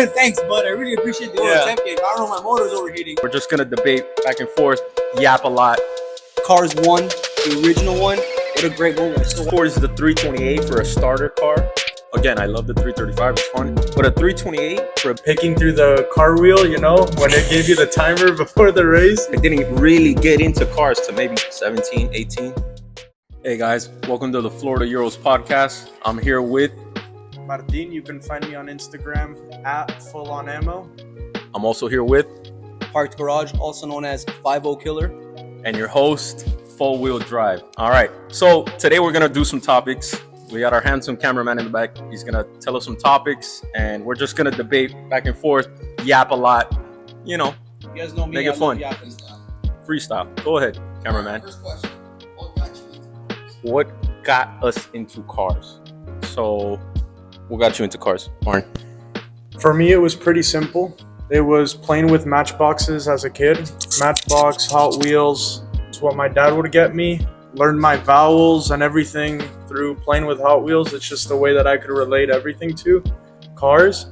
Thanks, bud. I really appreciate the champion. I don't know, my motor's overheating. We're just gonna debate back and forth, yap a lot. Cars 1, the original one. What a great movie. Towards the 328 for a starter car. Again, I love the 335, it's fun. But a 328 for picking through the car wheel, you know, when they gave you the timer before the race. I didn't really get into cars to maybe 17, 18. Hey guys, welcome to the Florida Euros podcast. I'm here with Martin. You can find me on Instagram at @FullOnAmmo. I'm also here with Parked Garage, also known as 5-0 Killer. And your host, Full Wheel Drive. All right, so today we're gonna do some topics. We got our handsome cameraman in the back. He's gonna tell us some topics, and we're just gonna debate back and forth, yap a lot. You know, you guys know me. Make it fun. Freestyle. Go ahead, cameraman. First question: what got you into cars? What got us into cars? So, what got you into cars, Warren? For me, it was pretty simple. It was playing with matchboxes as a kid. Matchbox, Hot Wheels. It's what my dad would get me. Learned my vowels and everything through playing with Hot Wheels. It's just the way that I could relate everything to cars.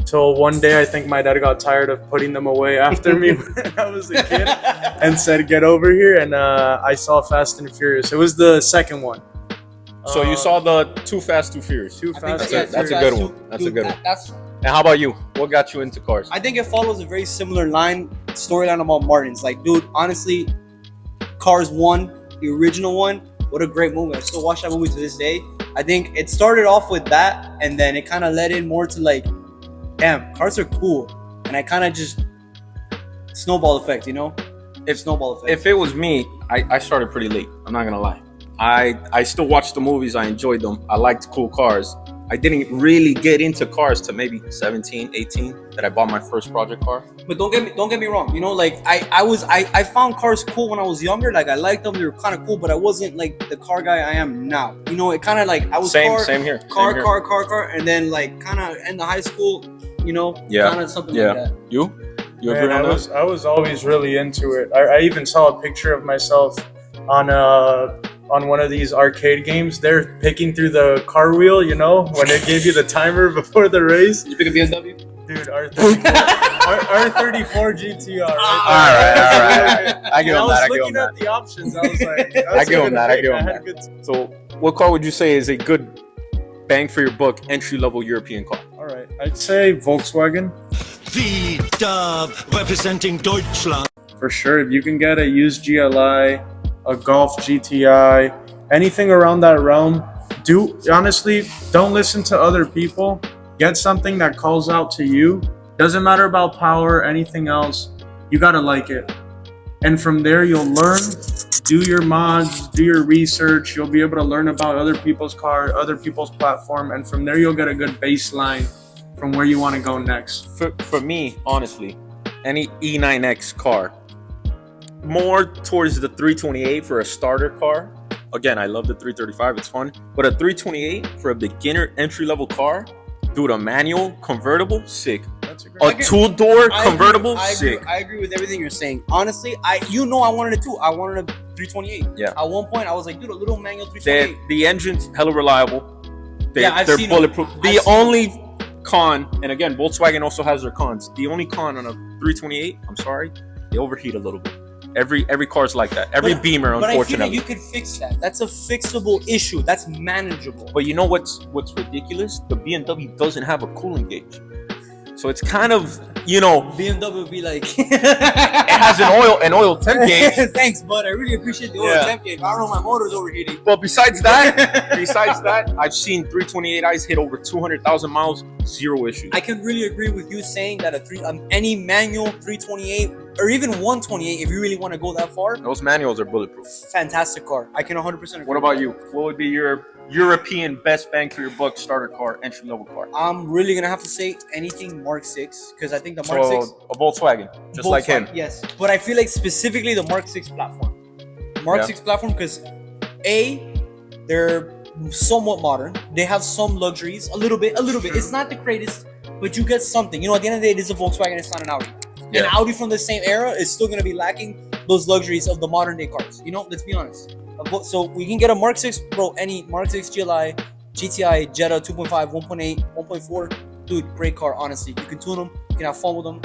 Till one day, I think my dad got tired of putting them away after me when I was a kid and said, "Get over here." And I saw Fast and Furious. It was the second one. So you saw the Too Fast, Too Furious. That's a good one. That's a good one. And how about you? What got you into cars? I think it follows a very similar storyline about Martin's. Like, dude, honestly, Cars 1, the original one, what a great movie. I still watch that movie to this day. I think it started off with that, and then it kind of led in more to like, damn, cars are cool. And I kind of just snowball effect, you know? Snowball effect. If it was me, I started pretty late. I'm not gonna lie. I still watched the movies. I enjoyed them. I liked cool cars. I didn't really get into cars to maybe 17, 18 that I bought my first project car. But don't get me wrong. You know, like I found cars cool when I was younger. Like I liked them. They were kind of cool, but I wasn't like the car guy I am now. You know, it kind of like I was same here. Car, and then like kind of in the high school, you know, kind of something like that. You Man, agree on that? I was always really into it. I even saw a picture of myself on one of these arcade games. They're picking through the car wheel, you know, when they gave you the timer before the race. You pick a BMW? Dude, R34 GTR. All right. I give him that. I was looking at the options. I was like, I give him that. So, what car would you say is a good bang for your buck entry-level European car? All right, I'd say Volkswagen. V-Dub, representing Deutschland. For sure, if you can get a used GLI, a Golf GTI, anything around that realm, honestly, don't listen to other people. Get something that calls out to you. Doesn't matter about power, anything else. You gotta like it. And from there, you'll learn, do your mods, do your research. You'll be able to learn about other people's car, other people's platform. And from there, you'll get a good baseline from where you want to go next. For me, honestly, any E9X car, more towards the 328 for a starter car. Again, I love the 335, it's fun. But a 328 for a beginner entry-level car, dude, a manual convertible, sick. That's a great two-door convertible, sick. I agree with everything you're saying. Honestly, I wanted it too. I wanted a 328. Yeah. At one point, I was like, dude, a little manual 328. The engine's hella reliable. I've they're seen bulletproof. The only con, and again, Volkswagen also has their cons. The only con on a 328, I'm sorry, they overheat a little bit. Every car's like that. Every Beamer, unfortunately. But I feel like you could fix that. That's a fixable issue. That's manageable. But you know what's ridiculous? The BMW doesn't have a cooling gauge. So it's kind of, you know, BMW would be like, it has an oil temp gauge. Thanks, bud. I really appreciate the oil temp gauge. I don't know, my motor's overheating. Well, besides that, I've seen 328i's hit over 200,000 miles, zero issues. I can really agree with you saying that any manual 328 or even 128, if you really want to go that far, those manuals are bulletproof. Fantastic car. I can 100% agree. What about you? What would be your European best bang for your buck starter car, entry level car? I'm really gonna have to say anything Mark 6 because I think the Mark 6, a Volkswagen, just like him. Yes, but I feel like specifically the Mark 6 platform. Mark 6 platform because they're somewhat modern. They have some luxuries, a little bit. It's not the greatest, but you get something. You know, at the end of the day, it is a Volkswagen. It's not an Audi. An Audi from the same era is still gonna be lacking those luxuries of the modern day cars. You know, let's be honest. So we can get a Mark 6, bro, any Mark 6 GLI, GTI, Jetta 2.5, 1.8, 1.4. dude, great car. Honestly, you can tune them, you can have fun with them.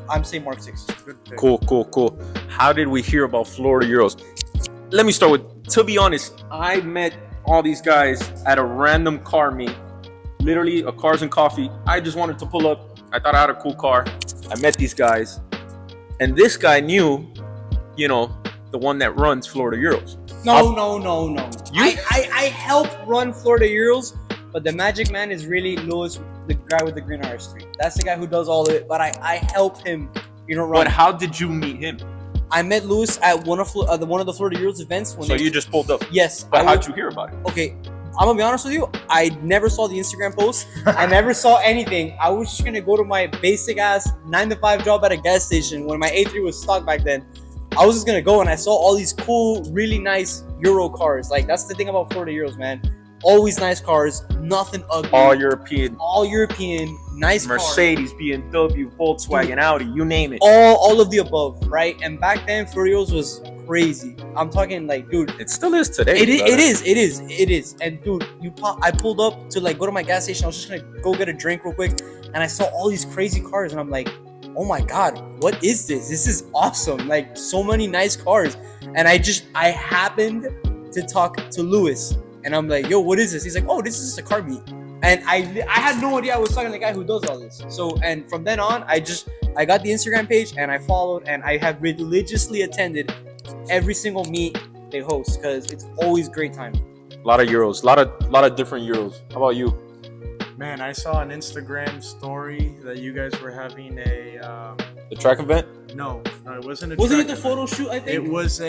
I'm saying Mark 6. Good pick. Cool. How did we hear about Florida Euros? Let me start with, to be honest, I met all these guys at a random car meet. Literally a Cars and Coffee. I just wanted to pull up. I thought I had a cool car. I met these guys. And this guy knew, the one that runs Florida Euros. No. I help run Florida Euros, but the magic man is really Lewis, the guy with the green RS3. That's the guy who does all of it, but I help him, run. But how did you meet him? I met Lewis at one of the Florida Euros events. So you just pulled up? Yes. But how'd you hear about it? Okay, I'm gonna be honest with you. I never saw the Instagram post. I never saw anything. I was just gonna go to my basic ass 9-to-5 job at a gas station when my A3 was stock back then. I was just gonna go and I saw all these cool, really nice Euro cars. Like, that's the thing about Florida Euros, man. Always nice cars, nothing ugly. All European, nice Mercedes, cars. BMW, Volkswagen, Audi, you name it. All of the above, right? And back then, Florida Euros was crazy. I'm talking like, dude. It still is today. It is. And dude, I pulled up to like go to my gas station. I was just gonna go get a drink real quick, and I saw all these crazy cars, and I'm like, oh my god, what is this? This is awesome. Like, so many nice cars. And I happened to talk to Lewis, and I'm like, yo, what is this? He's like, oh, this is just a car meet. And I had no idea I was talking to the guy who does all this. So, and from then on, I got the Instagram page and I followed, and I have religiously attended every single meet they host because it's always great time. A lot of Euros, a lot of different Euros. How about you? Man, I saw an Instagram story that you guys were having The track event? No, it wasn't a Wasn't it track the event. photo shoot, I think? It was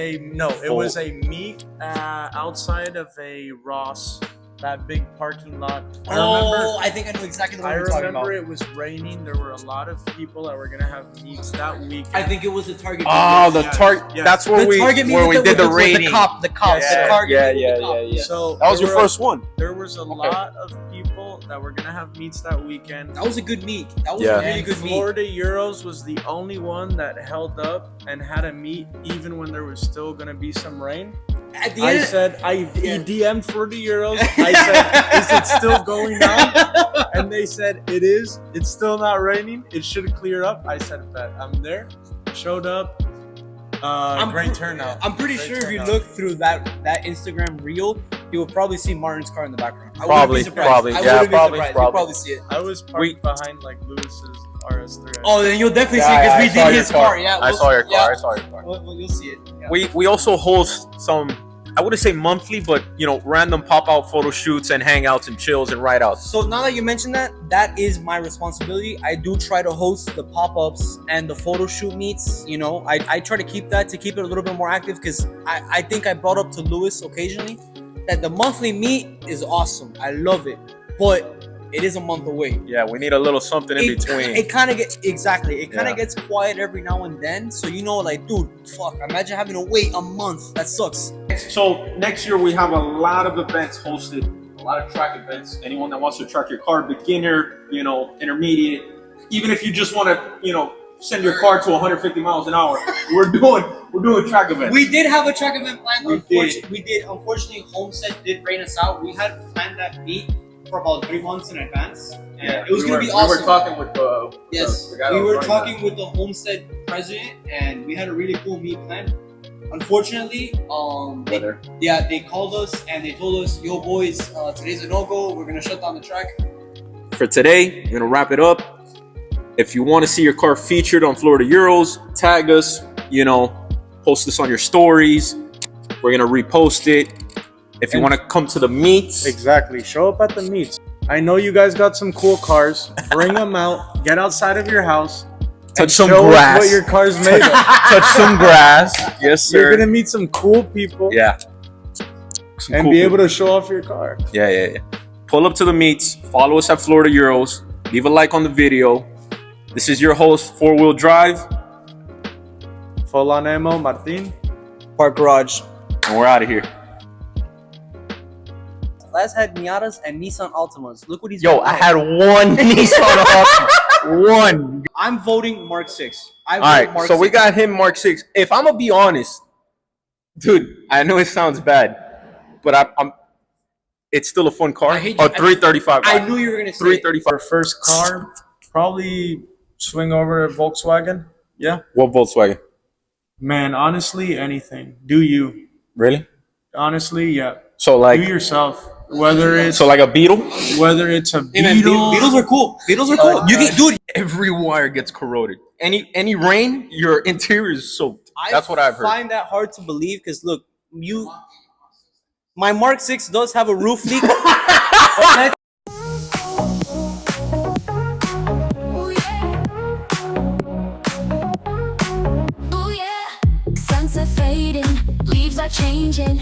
a meet outside of a Ross, that big parking lot. I think I know exactly what I you're talking about. remember it was raining. There were a lot of people that were gonna have meets that weekend. I think it was the Target. Oh, the Yes, Target. yes. That's where we did the rating. The cops. The Target. Yeah. So That was there your were- first one. There was a lot of people that were gonna have meets that weekend. That was a good meet. That was Yeah. a really And good meet. Florida Euros was the only one that held up and had a meet even when there was still gonna be some rain. At the I end, said, I DM'd Florida Euros. I said, is it still going on? And they said, it is. It's still not raining. It should clear up. I said, bet. I'm there. Showed up. Great turnout. I'm pretty Great sure if you turnout. look through that Instagram reel, you will probably see Martin's car in the background. I Probably, wouldn't be surprised. probably. I Yeah, wouldn't be probably, surprised. probably. You'll probably see it. I was parked behind like Lewis's RS3. Oh, then you'll definitely see Yeah, it because we I saw did your his car. Yeah, I saw your car. I saw your car. You'll see it. Yeah. We also host some, I wouldn't say monthly, but random pop-out photo shoots and hangouts and chills and ride-outs. So now that you mentioned that, that is my responsibility. I do try to host the pop-ups and the photo shoot meets. I try to keep it a little bit more active because I think I brought up to Lewis occasionally that the monthly meet is awesome. I love it, but it is a month away. Yeah, we need a little something in between. It kind of gets gets quiet every now and then. So like, dude, fuck. Imagine having to wait a month. That sucks. So next year we have a lot of events hosted, a lot of track events. Anyone that wants to track your car, beginner, intermediate, even if you just want to, send your car to 150 miles an hour, we're doing track events. We did have a track event planned. We did. Unfortunately, Homestead did rain us out. We had planned that meet for about 3 months in advance. And it was going to be awesome. We were talking with Yes, the guy that we was were running talking with the Homestead president, and we had a really cool meet planned. Unfortunately, they called us and they told us, "Yo, boys, today's a no-go. We're gonna shut down the track." For today, we're gonna wrap it up. If you want to see your car featured on Florida Euros, tag us. Post this on your stories. We're gonna repost it. If you want to come to the meets, Exactly. Show up at the meets. I know you guys got some cool cars. Bring them out. Get outside of your house. touch and some show us grass. what your car's made of. Touch some grass. Yes, sir. You're gonna meet some cool people. Yeah. And be able to show off your car. Yeah. Pull up to the meets. Follow us at Florida Euros. Leave a like on the video. This is your host, 4-Wheel Drive. Full on ammo, Martin. Park Garage. And we're out of here. Last had Miatas and Nissan Altimas. Look what he's Yo, I had one Nissan Altima. One. I'm voting Mark 6. All right, so we got him Mark 6. If I'm going to be honest, dude, I know it sounds bad, but I'm it's still a fun car. I hate A you- 335. I knew you were gonna say 335. Our first car, probably swing over a Volkswagen. Yeah. What Volkswagen? Man, honestly, anything. Do you? Really? Honestly, yeah. So Do like, yourself. Whether it's a Beetle. whether it's a Hey, man, Beetle. Beetles are cool. Beetles are cool. You can, dude. Every wire gets corroded. Any rain, your interior is soaked. That's what I've heard. I find that hard to believe because look, my Mark 6 does have a roof leak. Ooh yeah. Ooh yeah. Sunset fading, leaves are changing.